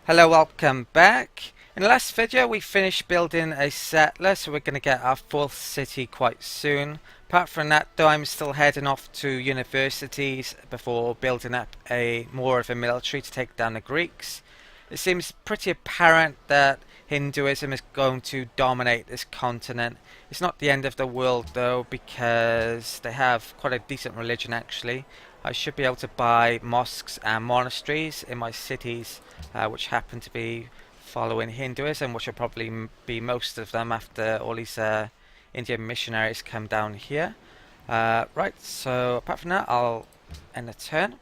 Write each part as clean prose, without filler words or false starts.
Hello, welcome back. In the last video we finished building a settler, so we're going to get our fourth city quite soon. Apart from that though, I'm still heading off to universities before building up more of a military to take down the Greeks. It seems pretty apparent that Hinduism is going to dominate this continent. It's not the end of the world though, because they have quite a decent religion actually. I should be able to buy mosques and monasteries in my cities, which happen to be following Hinduism, which will probably be most of them after all these Indian missionaries come down here. Right, so apart from that, I'll end the turn.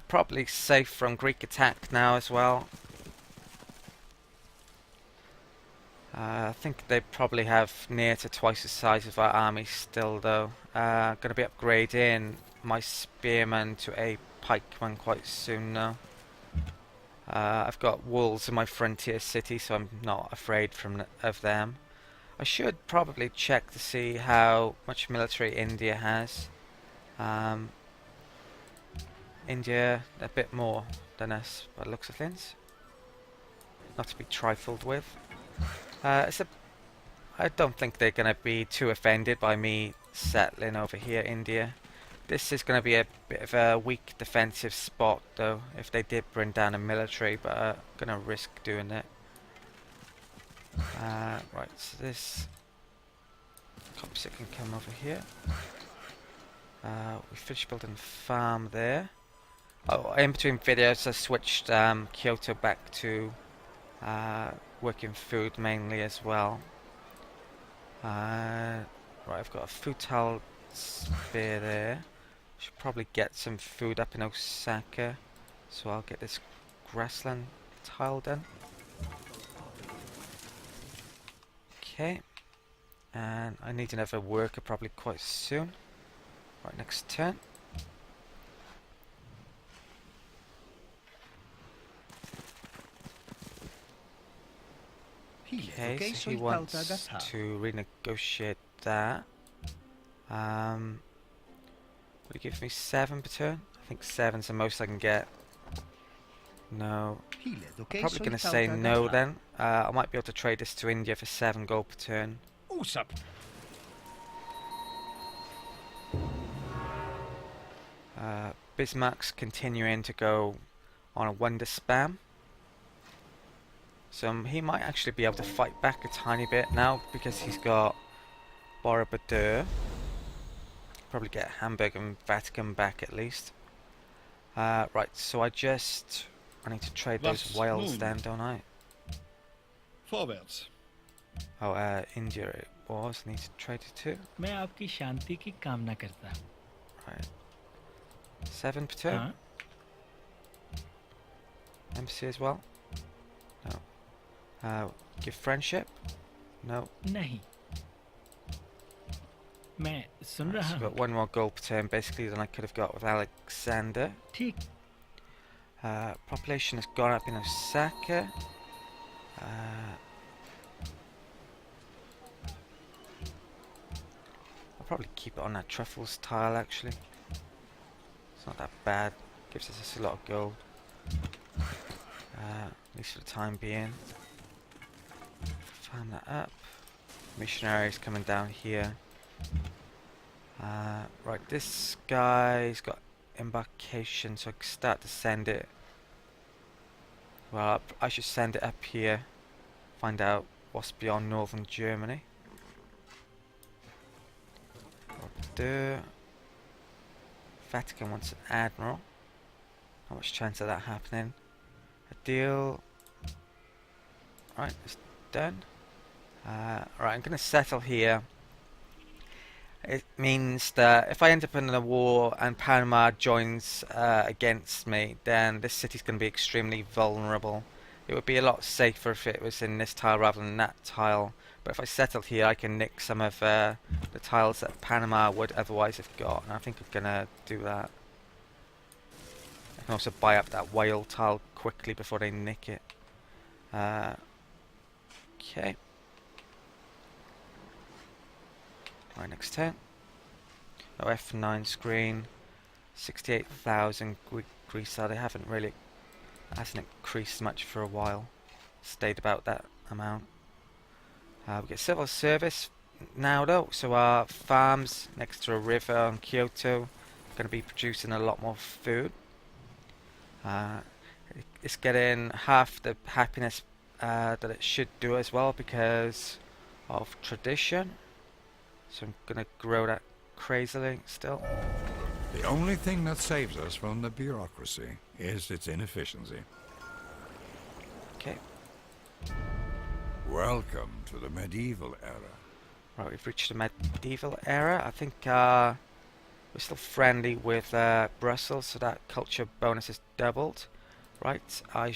Probably safe from Greek attack now as well. I think they probably have near to twice the size of our army still though. Going to be upgrading my spearman to a pikeman quite soon now. I've got wolves in my frontier city, so I'm not afraid of them. I should probably check to see how much military India has. India a bit more than us by the looks of things. Not to be trifled with. I don't think they're going to be too offended by me settling over here, India. This is going to be a bit of a weak defensive spot though, if they did bring down a military, but I'm going to risk doing it. Right, so this copse can come over here. We finished building a farm there. Oh, in between videos I switched Kyoto back to working food mainly as well. Right, I've got a futile spear there. Should probably get some food up in Osaka, so I'll get this grassland tile done. Okay, and I need another worker probably quite soon. Right, next turn. Okay, so he wants to renegotiate that. Will he give me 7 per turn? I think 7's the most I can get. No. I'm probably going to say no then. I might be able to trade this to India for 7 gold per turn. Bismarck's continuing to go on a wonder spam. So he might actually be able to fight back a tiny bit now because he's got Borobudur. Probably get Hamburg and Vatican back at least. Right, so I need to trade those Wales then, don't I? Vorwärts. Oh, India it was. Need to trade it too. मैं आपकी शांति की कामना करता हूँ. Right. 7 per turn. हाँ? Embassy as well. No. Give friendship. No. नहीं. मैं सुन Right, रहा so हूँ. got 1 more gold per turn basically than I could have got with Alexander. ठीक. Population has gone up in Osaka. I'll probably keep it on that truffles tile actually. It's not that bad. Gives us a lot of gold. At least for the time being. Farm that up. Missionaries coming down here. Right, this guy's got embarkation, so I can start to send it. Well, I should send it up here. Find out what's beyond northern Germany. Vatican wants an admiral. Not much chance of that happening. A deal. Right, it's done. Right, I'm going to settle here. It means that if I end up in a war and Panama joins against me, then this city's going to be extremely vulnerable. It would be a lot safer if it was in this tile rather than that tile. But if I settle here, I can nick some of the tiles that Panama would otherwise have got. And I think I'm going to do that. I can also buy up that whale tile quickly before they nick it. Okay. Right, next turn. Oh, F9 screen. 68,000 Greece. They haven't really Hasn't increased much for a while. Stayed about that amount. We get civil service now though, so our farms next to a river in Kyoto are going to be producing a lot more food. Uh, it's getting half the happiness that it should do as well because of tradition. So I'm going to grow that crazily still. The only thing that saves us from the bureaucracy is its inefficiency. Okay, Welcome to the medieval era. right, we've reached the medieval era. I think we're still friendly with Brussels, so that culture bonus is doubled. Right, I'm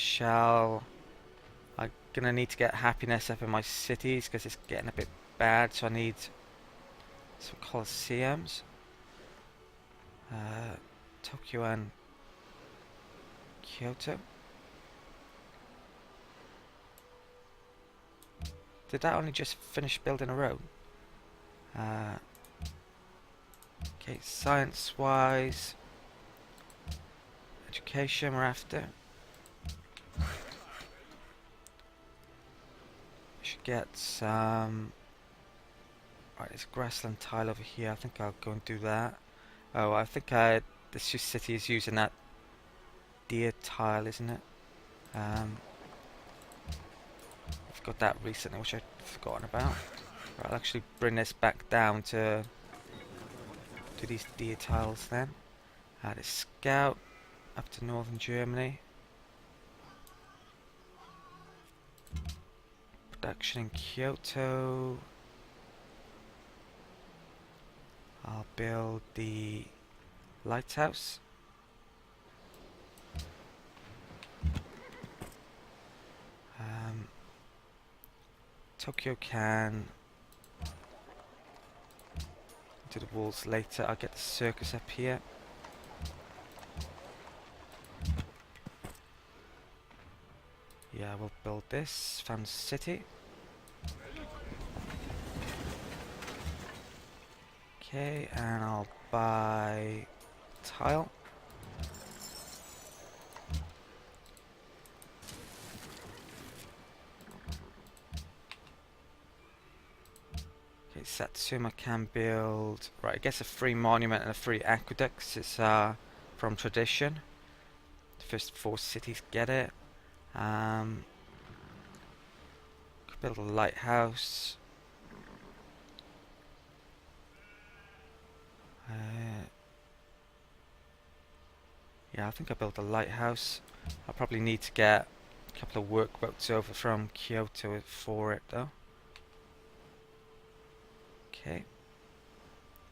gonna need to get happiness up in my cities because it's getting a bit bad, so I need some colosseums. Tokyo and Kyoto. Did that only just finish building a road? Okay, science-wise, education we're after. Should get some. Right, there's a grassland tile over here. I think I'll go and do that. Oh, I think this city is using that deer tile, isn't it? I've got that recently, which I'd forgotten about. Right, I'll actually bring this back down to these deer tiles then. Add a scout up to northern Germany. Production in Kyoto. I'll build the lighthouse. Tokyo can do the walls later. I'll get the circus up here. Yeah, we'll build this. Found city. Okay, and I'll buy tile. Okay, Satsuma can build. Right, I guess a free monument and a free aqueduct is from tradition. The first 4 cities get it. Could build a lighthouse. Yeah, I think I built a lighthouse. I'll probably need to get a couple of workboats over from Kyoto for it though. Okay.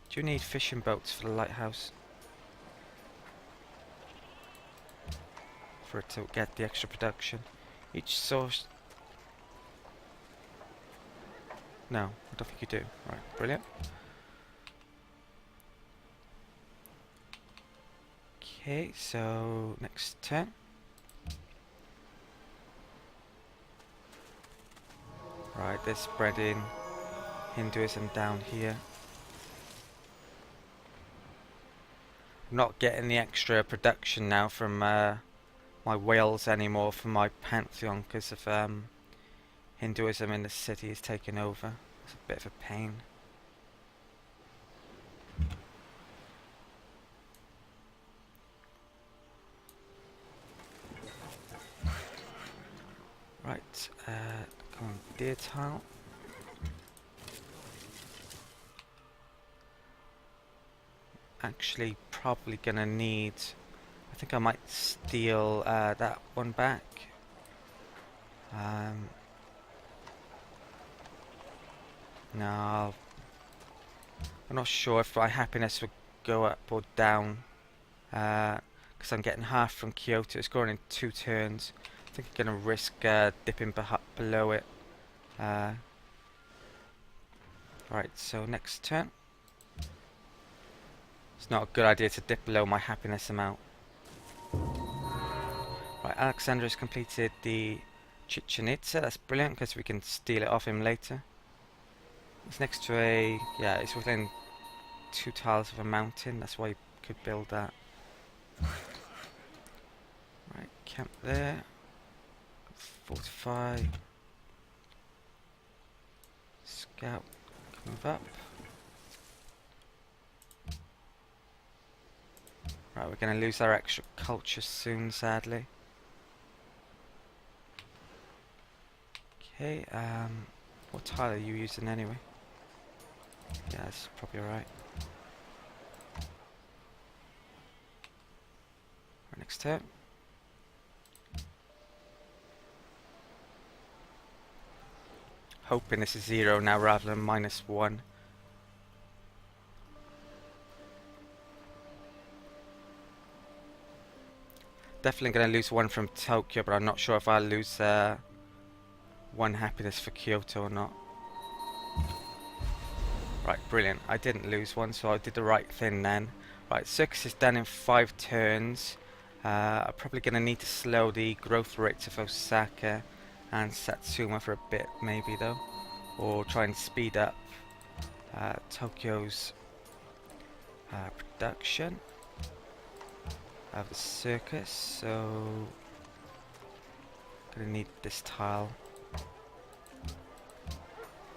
Do you need fishing boats for the lighthouse? For it to get the extra production. Each source... No, I don't think you do. Right, brilliant. Okay, so next turn. Right, they're spreading Hinduism down here. I'm not getting the extra production now from my whales anymore from my pantheon because of Hinduism in the city is taking over. It's a bit of a pain. Right, come on, deer tile. Actually, probably gonna need. I think I might steal that one back. No, I'm not sure if my happiness would go up or down. Because I'm getting half from Kyoto. It's going in 2 turns. I think I'm gonna risk dipping below it. Right, so next turn. It's not a good idea to dip below my happiness amount. Right, Alexander has completed the Chichen Itza. That's brilliant because we can steal it off him later. It's next to a... yeah, it's within 2 tiles of a mountain. That's why you could build that. Right, Camp there. Fortify. Scout. Move up. Right, we're going to lose our extra culture soon, sadly. Okay, what tile are you using anyway? Yeah, that's probably right. Right, next turn. Hoping this is 0 now rather than -1. Definitely going to lose 1 from Tokyo, but I'm not sure if I'll lose 1 happiness for Kyoto or not. Right, brilliant. I didn't lose 1, so I did the right thing then. Right, circus is done in 5 turns. I'm probably going to need to slow the growth rates of Osaka and Satsuma for a bit, maybe though. Or try and speed up Tokyo's production of the circus. So, going to need this tile.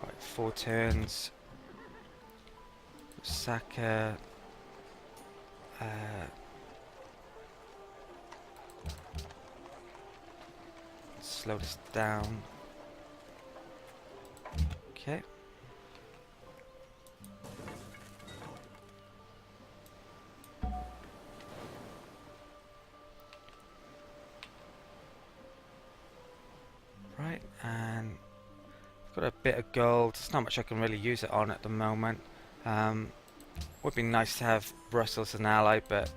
Right, 4 turns. Osaka. Slow this down. Okay. Right, and I've got a bit of gold. There's not much I can really use it on at the moment. Would be nice to have Brussels as an ally, but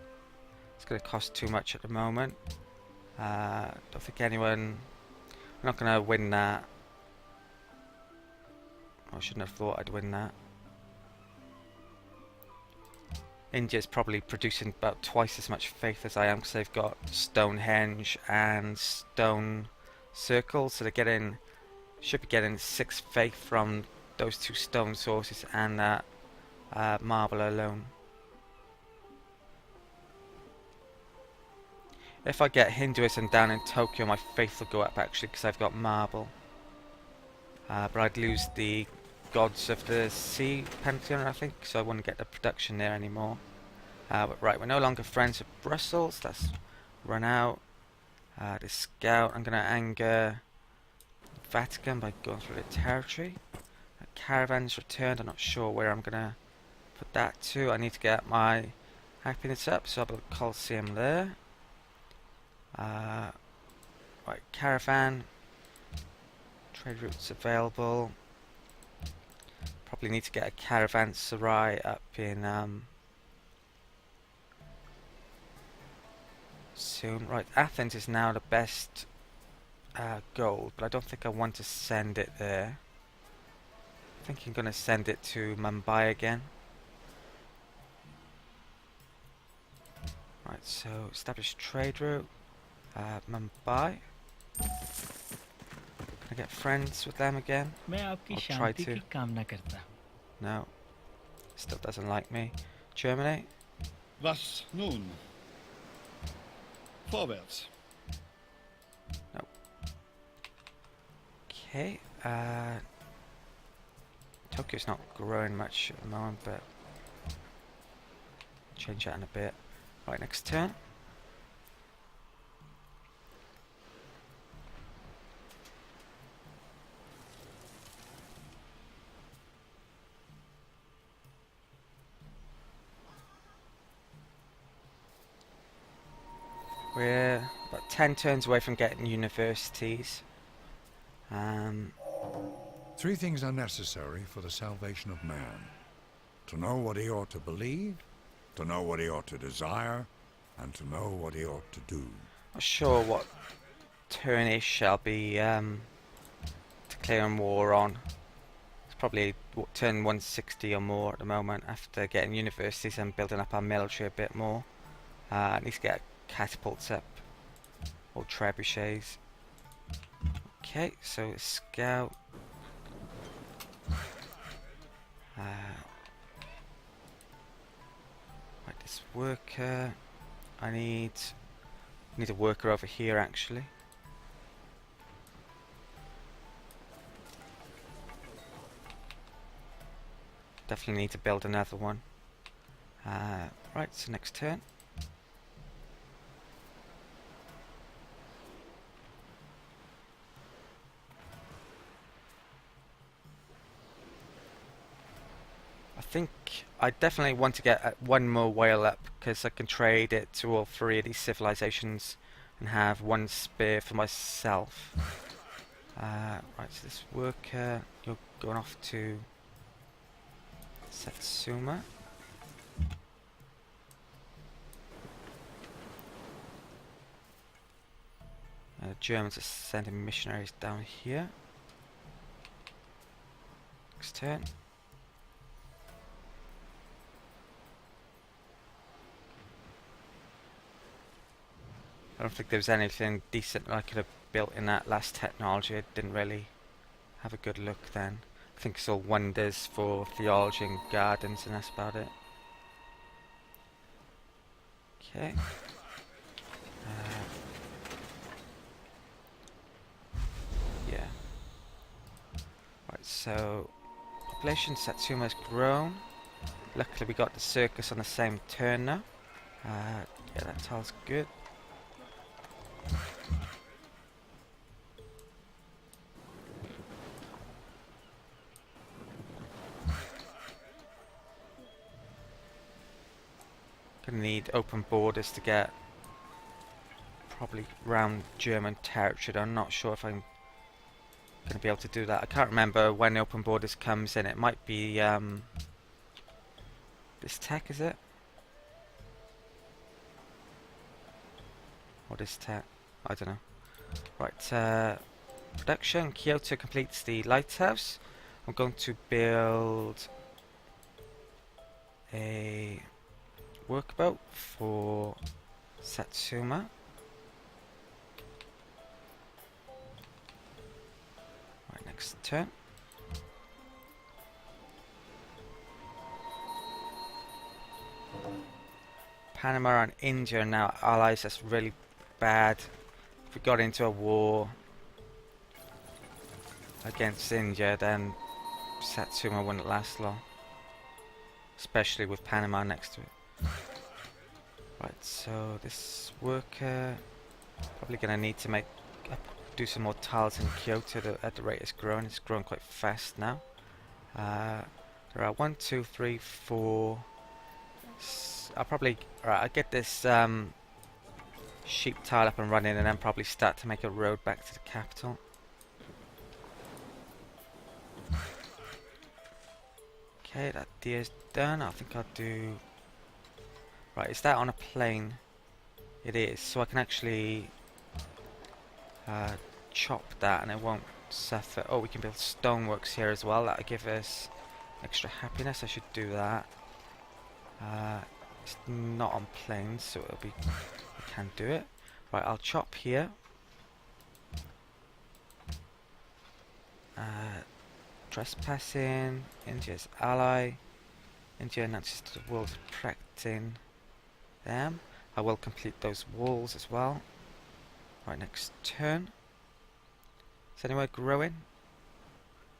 it's going to cost too much at the moment. Don't think anyone... I'm not going to win that. I shouldn't have thought I'd win that. India's probably producing about twice as much faith as I am, because they've got Stonehenge and Stone Circle, so they're getting... should be getting 6 faith from those 2 stone sources and that marble alone. If I get Hinduism down in Tokyo, my faith will go up actually, because I've got marble. But I'd lose the gods of the sea pantheon, I think, so I wouldn't get the production there anymore. But right, we're no longer friends with Brussels. That's run out. The scout, I'm going to anger Vatican by going through the territory. Caravans returned. I'm not sure where I'm going to put that to. I need to get my happiness up, so I'll put a Colosseum there. Right, caravan. Trade routes available. Probably need to get a caravanserai up in soon. Right, Athens is now the best gold, but I don't think I want to send it there. I think I'm going to send it to Mumbai again. Right, so establish trade route. Mumbai. Can I get friends with them again? मैं आपकी I'll try Shanti to. की कामना करता हूँ. No. Still doesn't like me. Germany? Was nun? Vorwärts. No. Okay. Tokyo's not growing much at the moment, but change that in a bit. Right, next turn. We're about 10 turns away from getting universities. 3 things are necessary for the salvation of man: to know what he ought to believe, to know what he ought to desire, and to know what he ought to do. Not sure what turn-ish shall be declaring war on. It's probably turn 160 or more at the moment after getting universities and building up our military a bit more. I need to get catapults up, or trebuchets. Okay, so scout. Right, this worker. I need Need a worker over here actually. Definitely need to build another one. Right, so next turn. I think I definitely want to get one more whale up because I can trade it to all three of these civilizations and have one spear for myself. Right, so this worker, you're going off to Satsuma. Germans are sending missionaries down here. Next turn. I don't think there was anything decent I could have built in that last technology. I didn't really have a good look then. I think it's all wonders for theology and gardens and that's about it. Okay. Yeah. Right, so population Satsuma's grown. Luckily we got the circus on the same turn now. Yeah, that tile's good. Gonna need open borders to get probably round German territory. I'm not sure if I'm gonna be able to do that. I can't remember when open borders comes in. It might be this tech, is it? What is tech? I don't know. Right, production. Kyoto completes the lighthouse. I'm going to build a workboat for Satsuma. Right, next turn. Panama and India are now allies. That's really bad. If we got into a war against India, then Satsuma wouldn't last long. Especially with Panama next to it. Right, so this worker probably gonna need to do some more tiles in Kyoto at the rate it's growing. It's growing quite fast now. There are 1, 2, 3, 4. I'll get this sheep tile up and running, and then probably start to make a road back to the capital. Okay, that deer's done. I think I'll do. Right, is that on a plane? It is, so I can actually chop that and it won't suffer. Oh, we can build stoneworks here as well. That'll give us extra happiness. I should do that. It's not on planes, so it'll be. I can do it. Right, I'll chop here. Trespassing. India's ally. India announces to the world protecting them. I will complete those walls as well. Right, next turn. Is anywhere growing?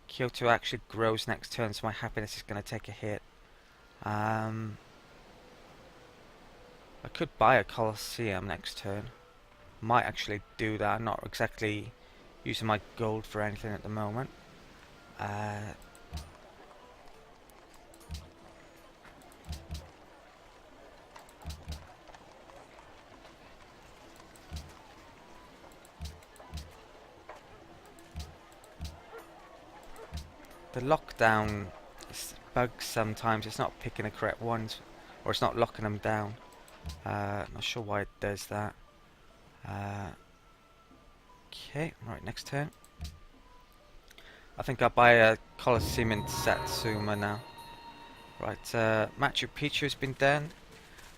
Kyoto actually grows next turn, so my happiness is going to take a hit. I could buy a Colosseum next turn. Might actually do that. I'm not exactly using my gold for anything at the moment. The lockdown bugs sometimes. It's not picking the correct ones, or it's not locking them down. Not sure why it does that. Okay, right, next turn. I think I'll buy a Colosseum in Satsuma now. Right, Machu Picchu's been done.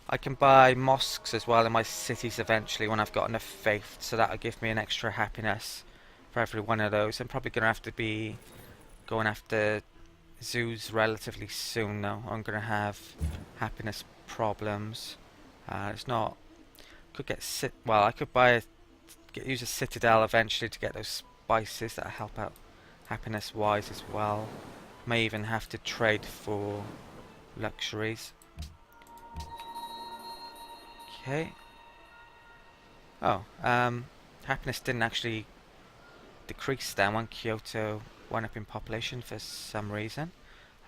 I can buy mosques as well in my cities eventually when I've got enough faith, so that'll give me an extra happiness for every one of those. I'm probably going to have to be going after zoos relatively soon though. I'm going to have happiness problems. It's not Could get well, I could use a citadel eventually to get those spices that help out happiness wise as well. May even have to trade for luxuries. Okay. Oh, happiness didn't actually decrease then when Kyoto went up in population for some reason.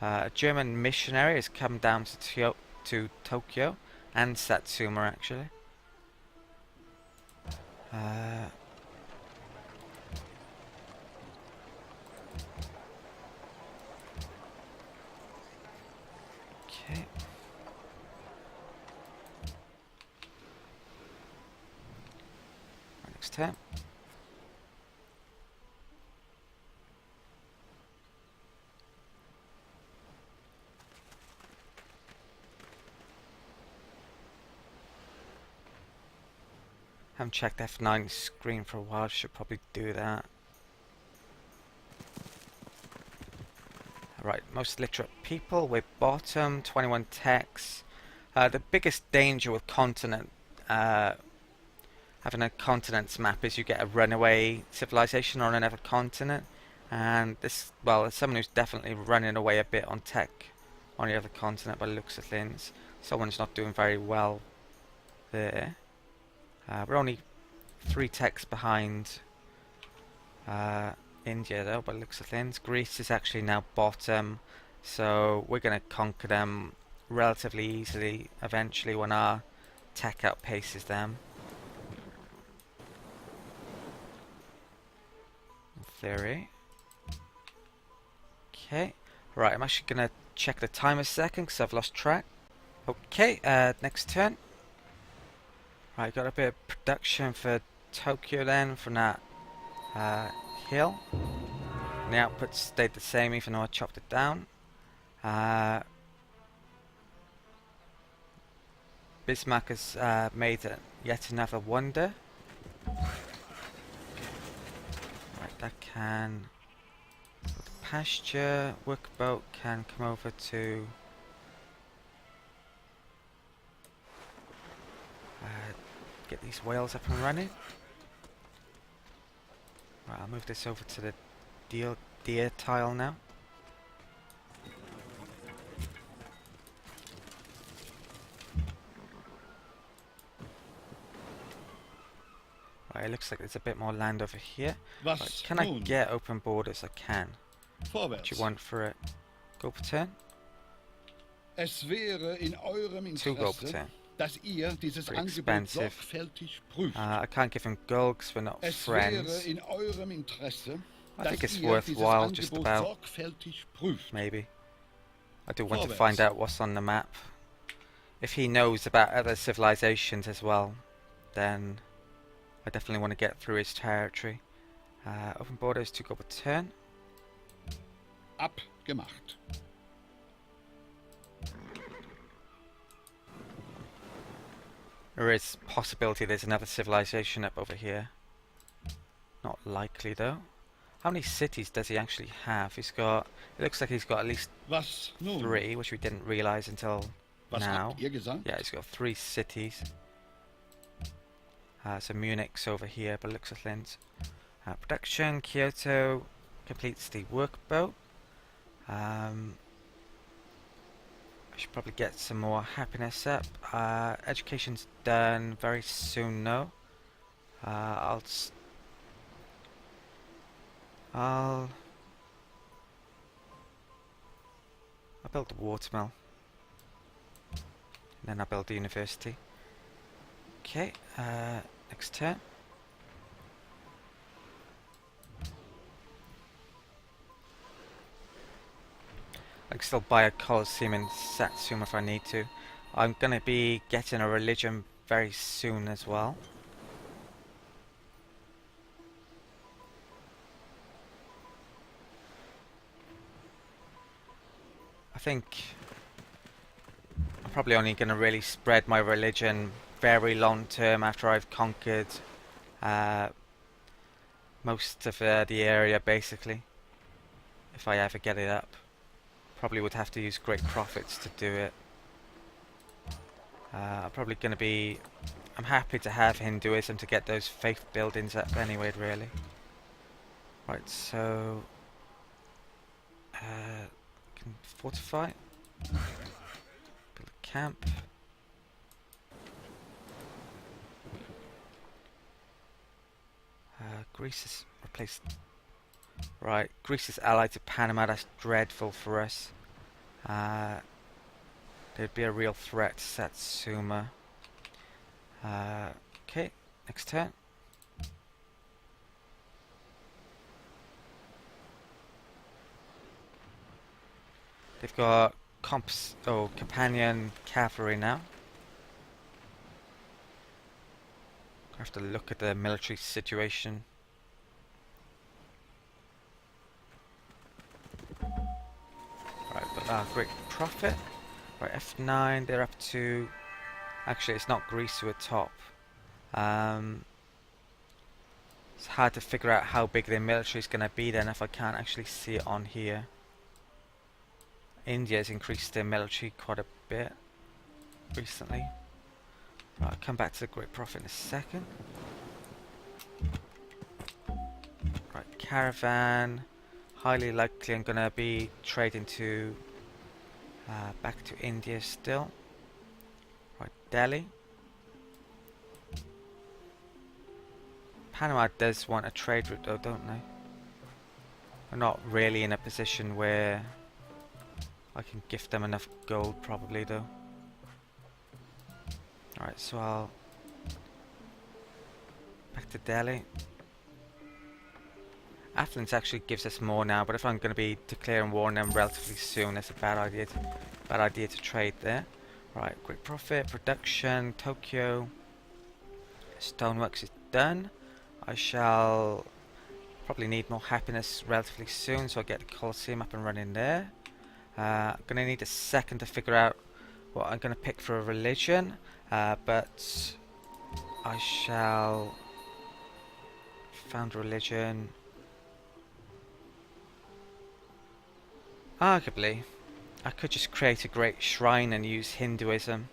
A German missionary has come down to Tokyo and Satsuma actually. Okay. Next turn. Haven't checked F9 screen for a while, should probably do that. Right, most literate people, we're bottom, 21 techs. The biggest danger with having a continent's map is you get a runaway civilization on another continent. And this, well, as someone who's definitely running away a bit on tech on the other continent by the looks of things. Someone's not doing very well there. We're only 3 techs behind India though, by the looks of things. Greece is actually now bottom, so we're going to conquer them relatively easily eventually when our tech outpaces them. In theory. Okay, right, I'm actually going to check the time a second because I've lost track. Okay, next turn. Right, got a bit of production for Tokyo then from that hill. And the output stayed the same even though I chopped it down. Bismarck has made yet another wonder. Right, that can pasture. Workboat can come over to get these whales up and running. Right, I'll move this over to the deer tile now. Right, it looks like there's a bit more land over here. Right, can I get open borders? I can. What do you want for it? Go per turn? Es wäre in eurem Two go per Interesse, turn. dass ihr dieses Pretty Angebot expensive. sorgfältig prüft. I can't give him gold because we're not Es wäre friends. in eurem Interesse, I dass think it's ihr dieses worthwhile just Angebot about. sorgfältig prüft. Maybe. I do want to Vorwärts. find out what's on the map. If he knows about other civilizations as well, then I definitely want to get through his territory. Open borders to go per turn. Abgemacht. There is possibility there's another civilization up over here. Not likely though. How many cities does he actually have? He's got. It looks like he's got at least Was nun? 3, which we didn't realize until Was now. habt ihr gesagt? Yeah, he's got 3 cities. So Munich's over here, but looks of things. Production, Kyoto completes the workboat. I should probably get some more happiness up. Education's done very soon though. I'll build the watermill. And then I'll build the university. Okay, next turn. I can still buy a Colosseum in Satsuma if I need to. I'm going to be getting a religion very soon as well. I think I'm probably only going to really spread my religion very long term after I've conquered most of the area basically. If I ever get it up. Probably would have to use great profits to do it. I'm probably going to be... I'm happy to have Hinduism to get those faith buildings up anyway, really. Right, so... can fortify. Build a camp. Greece is replaced. Right, Greece is allied to Panama. That's dreadful for us. There'd be a real threat to Satsuma. Okay, next turn. They've got companion cavalry now. I have to look at the military situation. Right, but great profit. Right, F9, they're up to... Actually, it's not Greece who are top. It's hard to figure out how big their military is going to be then if I can't actually see it on here. India has increased their military quite a bit recently. Right, I'll come back to the great profit in a second. Right, caravan. Highly likely I'm going to be trading to back to India still. Right, Delhi. Panama does want a trade route though, don't they? I'm not really in a position where I can gift them enough gold probably though. Alright, so I'll back to Delhi. Athens actually gives us more now, but if I'm going to be declaring war on them relatively soon, it's a bad idea to trade there. Right, great profit, production, Tokyo. Stoneworks is done. I shall probably need more happiness relatively soon, so I'll get the Colosseum up and running there. I'm going to need a second to figure out what I'm going to pick for a religion, but I shall found a religion. Arguably, I could just create a great shrine and use Hinduism.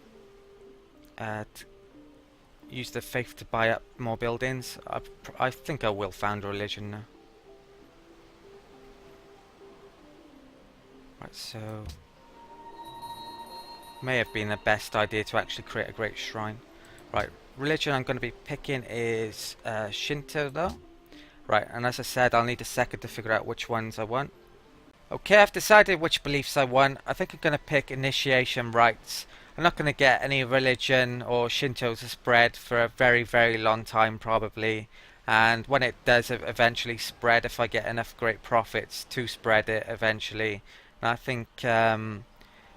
Use the faith to buy up more buildings. I think I will found a religion now. Right, so... May have been the best idea to actually create a great shrine. Right, religion I'm going to be picking is Shinto though. Right, and as I said, I'll need a second to figure out which ones I want. Okay, I've decided which beliefs I want. I think I'm going to pick initiation rites. I'm not going to get any religion or Shinto to spread for a very, very long time probably. And when it does eventually spread, if I get enough great profits to spread it eventually. And I think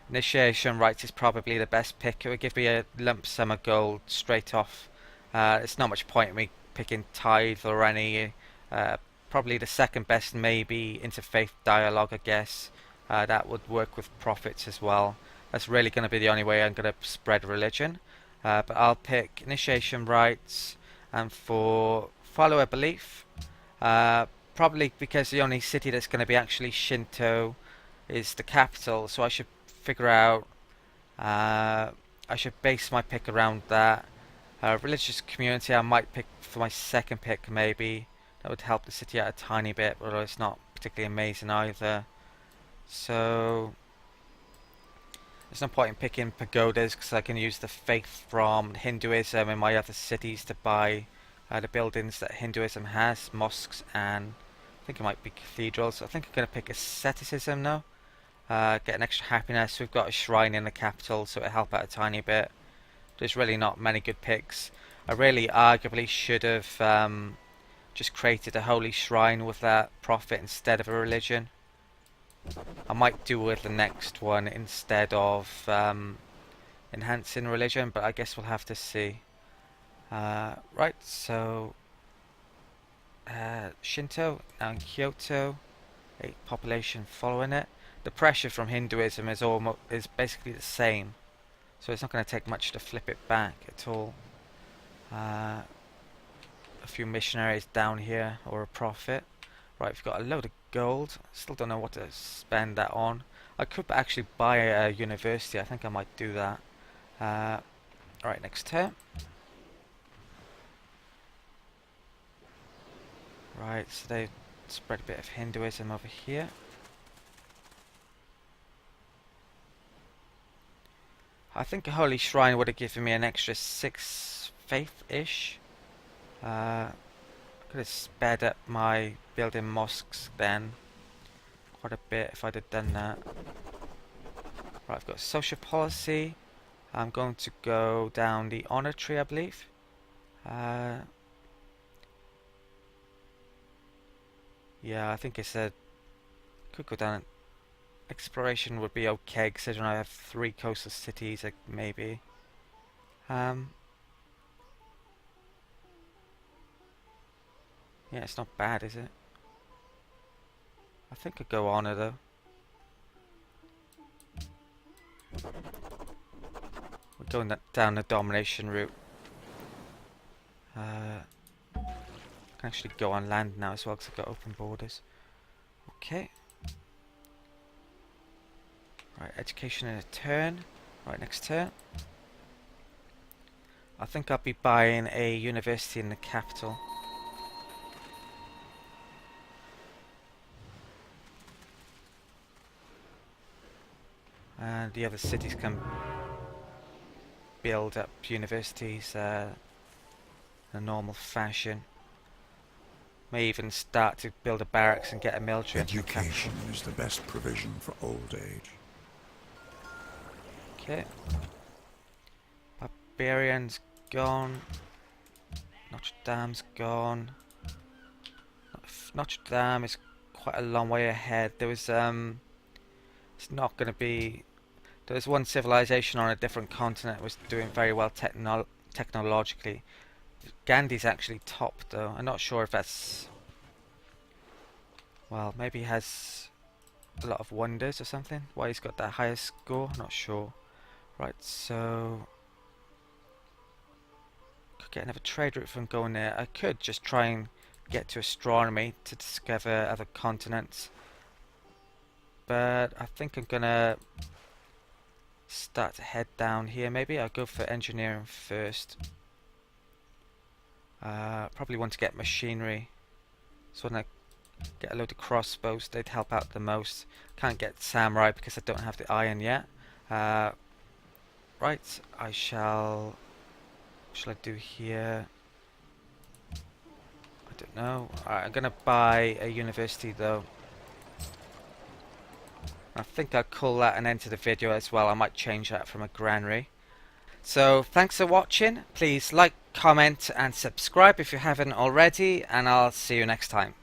initiation rites is probably the best pick. It would give me a lump sum of gold straight off. It's not much point in me picking tithe or any... probably the second best maybe interfaith dialogue, I guess. That would work with profits as well. That's really going to be the only way I'm going to spread religion. But I'll pick initiation rites, and for follower belief, probably because the only city that's going to be actually Shinto is the capital, so I should figure out, I should base my pick around that. Religious community I might pick for my second pick maybe. That would help the city out a tiny bit, although it's not particularly amazing either. So there's no point in picking pagodas because I can use the faith from Hinduism in my other cities to buy the buildings that Hinduism has, mosques, and I think it might be cathedrals. I think I'm going to pick asceticism now. Get an extra happiness. We've got a shrine in the capital, so it'll help out a tiny bit. There's really not many good picks. I really arguably should have just created a holy shrine with that profit instead of a religion. I might do with the next one instead of enhancing religion, but I guess we'll have to see. Right, so Shinto now in Kyoto, a population following it. The pressure from Hinduism is basically the same, so it's not going to take much to flip it back at all. A few missionaries down here, or a profit. Right, we've got a load of gold. Still don't know what to spend that on. I could actually buy a university. I think I might do that. Right, next turn. Right, so they spread a bit of Hinduism over here. I think a holy shrine would have given me an extra 6 faith-ish. Could have sped up my building mosques then quite a bit if I'd have done that. Right, I've got social policy. I'm going to go down the honor tree, I believe. Yeah, I think it's a... Could go down... Exploration would be okay, considering I have 3 coastal cities, like, maybe. Yeah, it's not bad, is it? I think I'd go honor, though. We're going down the domination route. I can actually go on land now as well because I've got open borders. Okay. Right, education in a turn. Right, next turn. I think I'll be buying a university in the capital. And the other cities can build up universities in a normal fashion. May even start to build a barracks and get a military into the capital. Education is the best provision for old age. Okay. Barbarian's gone. Notre Dame's gone. Notre Dame is quite a long way ahead. There was it's not going to be... There was one civilization on a different continent that was doing very well technologically. Gandhi's actually top though. I'm not sure if that's... Well, maybe he has a lot of wonders or something. Why he's got that highest score, not sure. Right, so... Could get another trade route from going there. I could just try and get to astronomy to discover other continents. But I think I'm gonna start to head down here. Maybe I'll go for engineering first. Probably want to get machinery. So when I get a load of crossbows, they'd help out the most. Can't get samurai because I don't have the iron yet. Right, I shall... What shall I do here? I don't know. Alright, I'm gonna buy a university though. I think I'll call that an end to the video as well. I might change that from a granary. So thanks for watching. Please like, comment and subscribe if you haven't already, and I'll see you next time.